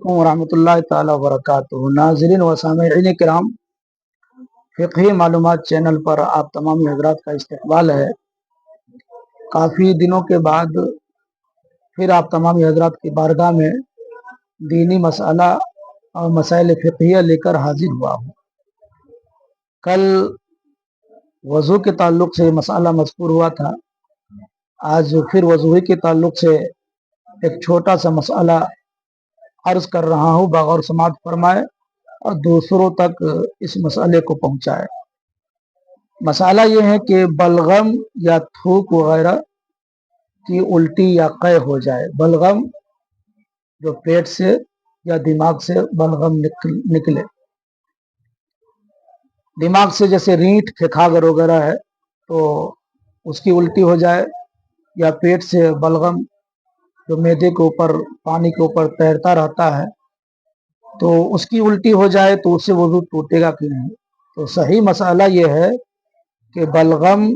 ورحمۃ اللہ تعالی وبرکاتہ۔ ناظرین و سامعین کرام، فقہی معلومات چینل پر آپ تمام حضرات کا استقبال ہے۔ کافی دنوں کے بعد پھر آپ تمام حضرات کی بارگاہ میں دینی مسئلہ اور مسائل فقہیہ لے کر حاضر ہوا ہوں۔ کل وضو کے تعلق سے مسئلہ مذکور ہوا تھا، آج پھر وضو کے تعلق سے ایک چھوٹا سا مسئلہ عرض کر رہا ہوں، بغور سماعت فرمائے اور دوسروں تک اس مسئلے کو پہنچائے۔ مسئلہ یہ ہے کہ بلغم یا تھوک وغیرہ کی الٹی یا قے ہو جائے۔ بلغم جو پیٹ سے یا دماغ سے بلغم نکلے، دماغ سے جیسے رینٹ کھکھاگر وغیرہ ہے تو اس کی الٹی ہو جائے، یا پیٹ سے بلغم جو معدے کے اوپر پانی کے اوپر تیرتا رہتا ہے تو اس کی الٹی ہو جائے تو اس سے وضو ٹوٹے گا کہ نہیں؟ تو صحیح مسئلہ یہ ہے کہ بلغم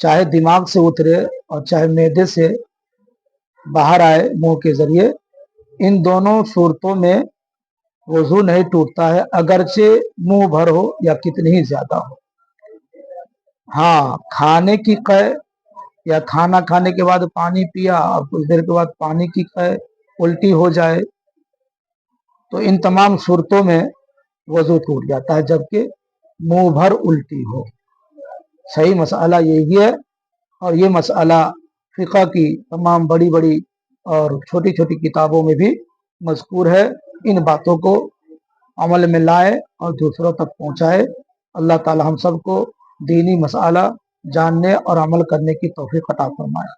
چاہے دماغ سے اترے اور چاہے معدے سے باہر آئے منہ کے ذریعے، ان دونوں صورتوں میں وضو نہیں ٹوٹتا ہے، اگرچہ منہ بھر ہو یا کتنی ہی زیادہ ہو۔ ہاں، کھانے کی قے یا کھانا کھانے کے بعد پانی پیا اور کچھ دیر کے بعد پانی کی قے الٹی ہو جائے تو ان تمام صورتوں میں وضو ٹوٹ جاتا ہے، جبکہ منہ بھر الٹی ہو۔ صحیح مسئلہ یہی ہے، اور یہ مسئلہ فقہ کی تمام بڑی بڑی اور چھوٹی چھوٹی کتابوں میں بھی مذکور ہے۔ ان باتوں کو عمل میں لائے اور دوسروں تک پہنچائے۔ اللہ تعالی ہم سب کو دینی مسئلہ جاننے اور عمل کرنے کی توفیق عطا فرمائے۔